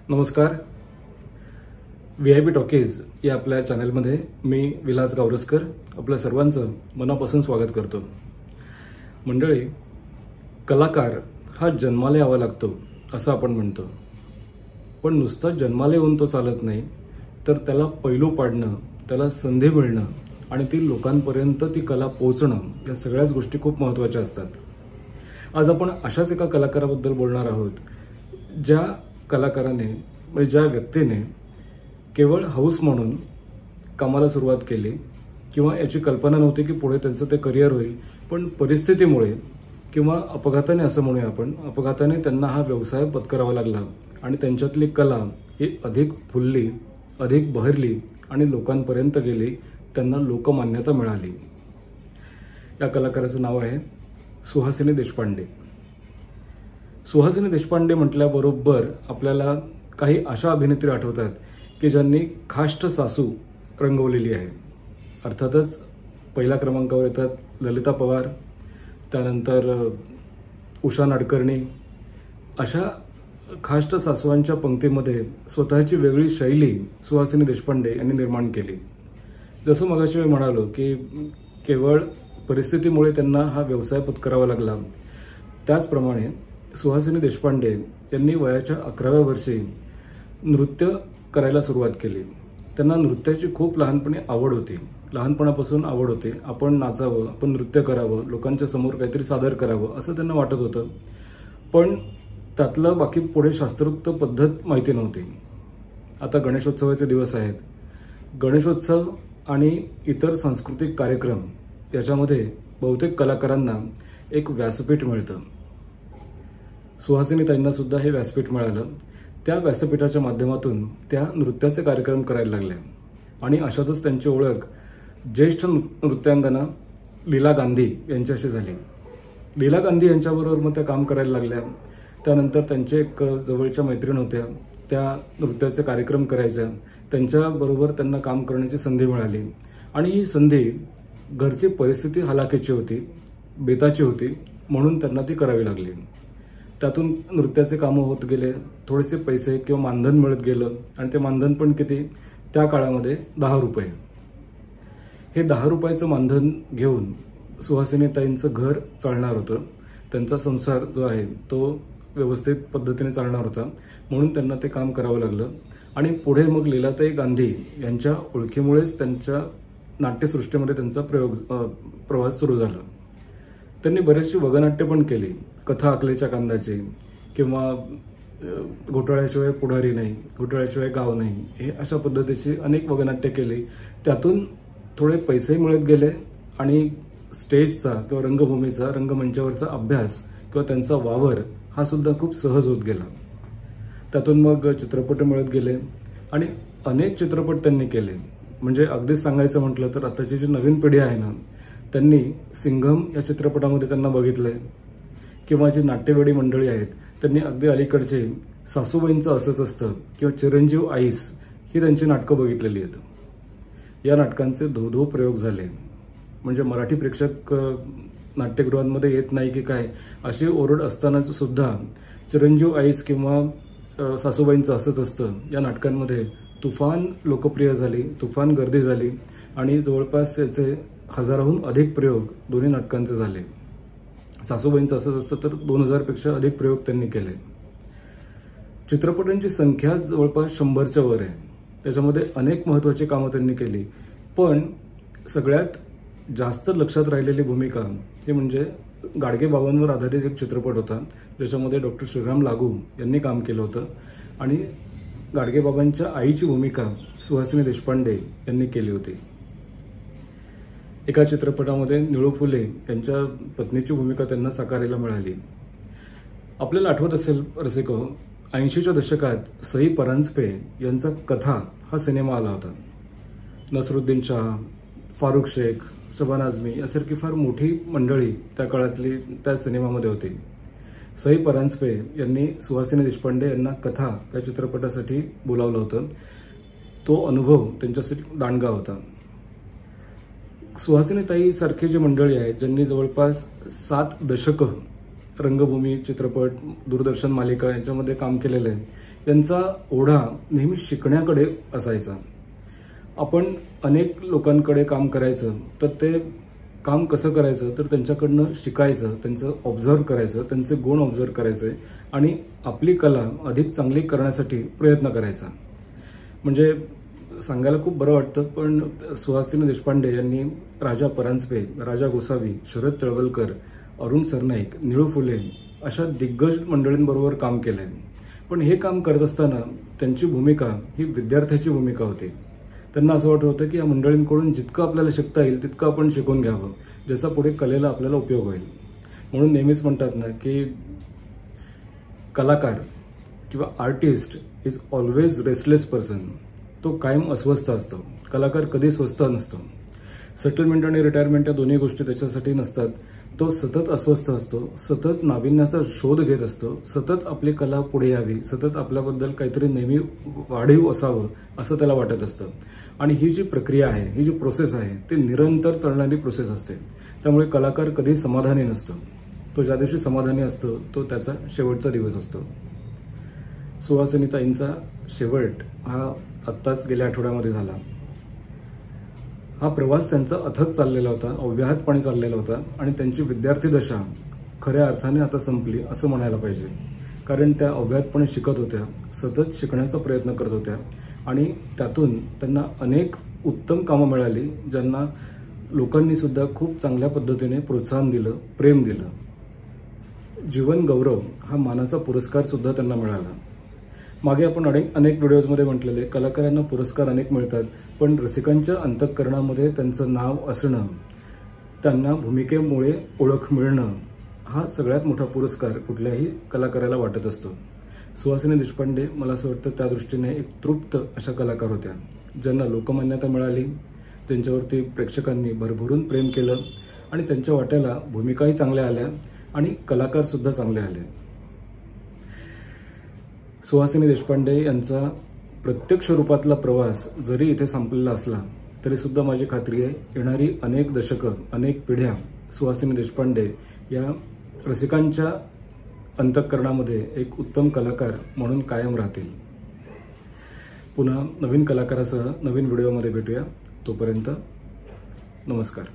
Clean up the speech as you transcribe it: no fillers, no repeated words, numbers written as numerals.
नमस्कार. VIP talkies या आपल्या चॅनलमध्ये मी विलास गावरस्कर आपल्या सर्वांचं मनापासून स्वागत करतो. मंडळी, कलाकार हा जन्माला यावा लागतो असं आपण म्हणतो, पण नुसतं जन्माला येऊन तो चालत नाही, तर त्याला पैलू पाडणं, त्याला संधी मिळणं आणि ती लोकांपर्यंत ती कला पोहोचणं या सगळ्याच गोष्टी खूप महत्त्वाच्या असतात. आज आपण अशाच एका कलाकाराबद्दल बोलणार आहोत, ज्या कलाकाराने म्हणजे ज्या व्यक्तीने केवळ हौस म्हणून कामाला सुरुवात केली किंवा याची कल्पना नव्हती की पुढे त्यांचं ते करिअर होईल, पण परिस्थितीमुळे किंवा अपघाताने असं म्हणूया आपण, अपघाताने त्यांना हा व्यवसाय पत्करावा लागला आणि त्यांच्यातली कला ही अधिक फुलली, अधिक बहरली आणि लोकांपर्यंत गेली, त्यांना लोकमान्यता मिळाली. या कलाकाराचं नाव आहे सुहासिनी देशपांडे. सुहासिनी देशपांडे म्हटल्याबरोबर आपल्याला काही अशा अभिनेत्री आठवतात की ज्यांनी खाष्ट सासू रंगवलेली आहे. अर्थातच पहिल्या क्रमांकावर येतात ललिता पवार, त्यानंतर उषा नाडकर्णी. अशा खाष्ट सासूंच्या पंक्तीमध्ये स्वतःची वेगळी शैली सुहासिनी देशपांडे यांनी निर्माण केली. जसं मगाशी मी म्हणालो की केवळ परिस्थितीमुळे त्यांना हा व्यवसाय पत्करावा लागला, त्याचप्रमाणे सुहासिनी देशपांडे यांनी वयाच्या 11व्या वर्षी नृत्य करायला सुरुवात केली. त्यांना नृत्याची खूप लहानपणी आवड होती, लहानपणापासून आवड होती. आपण नाचावं, आपण नृत्य करावं, लोकांच्या समोर काहीतरी सादर करावं असं त्यांना वाटत होतं, पण त्यातलं बाकी पुढे शास्त्रोक्त पद्धत माहिती नव्हती. आता गणेशोत्सवाचे दिवस आहेत. गणेशोत्सव आणि इतर सांस्कृतिक कार्यक्रम याच्यामध्ये बहुतेक कलाकारांना एक व्यासपीठ मिळतं. सुहासिनी ताईंना सुद्धा हे व्यासपीठ मिळालं. त्या व्यासपीठाच्या माध्यमातून त्या नृत्याचे कार्यक्रम करायला लागल्या आणि अशातच त्यांची ओळख ज्येष्ठ नृत्यांगना लीला गांधी यांच्याशी झाली. लीला गांधी यांच्याबरोबर मग त्या काम करायला लागल्या. त्यानंतर त्यांचे एक जवळच्या मैत्रीण होत्या, त्या नृत्याचे कार्यक्रम करायच्या. त्यांच्याबरोबर त्यांना काम करण्याची संधी मिळाली आणि ही संधी घरची परिस्थिती हलाखीची होती, बेताची होती, म्हणून त्यांना ती करावी लागली. त्यातून नृत्याचे कामं होत गेले, थोडेसे पैसे किंवा मानधन मिळत गेलं आणि ते मानधन पण किती, त्या काळामध्ये 10 रुपये. हे 10 रुपयाचं मानधन घेऊन सुहासिनीताईंचं घर चालणार होतं. त्यांचा संसार जो आहे तो व्यवस्थित पद्धतीने चालणार होता, म्हणून त्यांना ते काम करावं लागलं. आणि पुढे मग लीलाताई गांधी यांच्या ओळखीमुळेच त्यांच्या नाट्यसृष्टीमध्ये त्यांचा प्रवास सुरू झाला. त्यांनी बरेचशी वगनाट्य पण केली, कथा अकलेच्या कांदाची किंवा घोटाळ्याशिवाय पुढारी नाही, घोटाळ्याशिवाय गाव नाही, हे अशा पद्धतीची अनेक वगनाट्य केली. त्यातून थोडे पैसे मिळत गेले आणि स्टेजचा किंवा रंगभूमीचा, रंगमंचावरचा अभ्यास किंवा त्यांचा वावर हा सुद्धा खूप सहज होत गेला. त्यातून मग चित्रपट मिळत गेले आणि अनेक चित्रपट त्यांनी केले. म्हणजे अगदीच सांगायचं म्हटलं तर आताची जी नवीन पिढी आहे ना, त्यांनी सिंघम या चित्रपटामध्ये त्यांना बघितलंय, किंवा जी नाट्यवेडी मंडळी आहेत त्यांनी अगदी अलीकडचे सासूबाईंचं असंच असतं किंवा चिरंजीव आईस ही त्यांची नाटकं बघितलेली आहेत. या नाटकांचे धो प्रयोग झाले. म्हणजे मराठी प्रेक्षक नाट्यगृहांमध्ये येत नाही की काय अशी ओरड असतानाच सुद्धा चिरंजीव आईस किंवा सासूबाईंचं असंच असतं या नाटकांमध्ये तुफान लोकप्रिय झाली, तुफान गर्दी झाली आणि जवळपास याचे हजाराहून अधिक प्रयोग दोन्ही नाटकांचे झाले. सासूबाईंचं असंच असतं तर 2000 पेक्षा अधिक प्रयोग त्यांनी केले. चित्रपटांची संख्या जवळपास 100च्या वर आहे. त्याच्यामध्ये अनेक महत्त्वाची कामं त्यांनी केली, पण सगळ्यात जास्त लक्षात राहिलेली भूमिका ही म्हणजे गाडगे बाबांवर आधारित एक चित्रपट होता, ज्याच्यामध्ये डॉक्टर श्रीराम लागू यांनी काम केलं होतं आणि गाडगे बाबांच्या आईची भूमिका सुहासिनी देशपांडे यांनी केली होती. एका चित्रपटामध्ये निळू फुले यांच्या पत्नीची भूमिका त्यांना साकारायला मिळाली. आपल्याला आठवत असेल रसिको, 80च्या दशकात सई परांजपे यांचा कथा हा सिनेमा आला होता. नसरुद्दीन शाह, फारुख शेख, शबाना आझमी यासारखी फार मोठी मंडळी त्या काळातली त्या सिनेमामध्ये होती. सई परांजपे यांनी सुहासिनी देशपांडे यांना कथा या चित्रपटासाठी बोलावलं होतं. तो अनुभव त्यांच्यासाठी दांडगा होता. सुहासिनीताई सारखी जी मंडळी आहेत ज्यांनी जवळपास 7 दशकं रंगभूमी, चित्रपट, दूरदर्शन मालिका यांच्यामध्ये काम केलेलं आहे, यांचा ओढा नेहमी शिकण्याकडे असायचा. आपण अनेक लोकांकडे काम करायचं, तर ते काम कसं करायचं तर त्यांच्याकडनं शिकायचं, त्यांचं ऑब्झर्व करायचं, त्यांचे गुण ऑब्झर्व करायचे आणि आपली कला अधिक चांगली करण्यासाठी प्रयत्न करायचा. म्हणजे सांगायला खूप बरं वाटतं, पण सुहासिनी देशपांडे यांनी राजा परांजपे, राजा गोसावी, शरद तळवलकर, अरुण सरनाईक, निळू फुले अशा दिग्गज मंडळींबरोबर काम केलंय. पण हे काम करत असताना त्यांची भूमिका ही विद्यार्थ्याची भूमिका होती. त्यांना असं वाटत होतं की या मंडळींकडून जितकं आपल्याला शिकता येईल तितकं आपण शिकून घ्यावं, ज्याचा पुढे कलेला आपल्याला उपयोग होईल. म्हणून नेहमीच म्हणतात ना की कलाकार किंवा artist is always restless person. तो कायम अस्वस्थ असतो. कलाकार कधी स्वस्थ नसतो. सेटलमेंट आणि रिटायरमेंट या दोन्ही गोष्टी त्याच्यासाठी नसतात. तो सतत अस्वस्थ असतो, सतत नाविन्याचा शोध घेत असतो, सतत आपली कला पुढे यावी, सतत आपल्याबद्दल काहीतरी नेहमी वाढीव असावं असं त्याला वाटत असतं. आणि ही जी प्रक्रिया आहे, ही जी प्रोसेस आहे, ती निरंतर चालणारी प्रोसेस असते. त्यामुळे कलाकार कधी समाधानी नसतो. तो ज्या दिवशी समाधानी असतो तो त्याचा शेवटचा दिवस असतो. सुहासिनीताईंचा शेवट हा आत्ताच गेल्या आठवड्यामध्ये झाला. हा प्रवास त्यांचा अथक चाललेला होता, अव्याहतपणे चाललेला होता आणि त्यांची विद्यार्थी दशा खऱ्या अर्थाने आता संपली असं म्हणायला पाहिजे. कारण त्या अव्याहतपणे शिकत होत्या, सतत शिकण्याचा प्रयत्न करत होत्या आणि त्यातून त्यांना अनेक उत्तम कामं मिळाली, ज्यांना लोकांनी सुद्धा खूप चांगल्या पद्धतीने प्रोत्साहन दिलं, प्रेम दिलं. जीवन गौरव हा मानाचा पुरस्कार सुद्धा त्यांना मिळाला. मागे आपण अनेक व्हिडिओजमध्ये म्हटलेले कलाकारांना पुरस्कार अनेक मिळतात, पण रसिकांच्या अंतःकरणामध्ये त्यांचं नाव असणं, त्यांना भूमिकेमुळे ओळख मिळणं हा सगळ्यात मोठा पुरस्कार कुठल्याही कलाकाराला वाटत असतो. सुहासिनी देशपांडे मला असं वाटतं त्या दृष्टीने एक तृप्त अशा कलाकार होत्या, ज्यांना लोकमान्यता मिळाली, त्यांच्यावरती प्रेक्षकांनी भरभरून प्रेम केलं आणि त्यांच्या वाट्याला भूमिकाही चांगल्या आल्या आणि कलाकार सुद्धा चांगले आले. सुहासिनी देशपांडे यांचा प्रत्यक्ष रूपातला प्रवास जरी इथे संपलेला असला तरी सुद्धा माझी खात्री आहे येणारी अनेक दशकं, अनेक पिढ्या सुहासिनी देशपांडे या रसिकांच्या अंतःकरणामध्ये एक उत्तम कलाकार म्हणून कायम राहतील. पुन्हा नवीन कलाकारासह नवीन व्हिडिओमध्ये भेटूया. तोपर्यंत नमस्कार.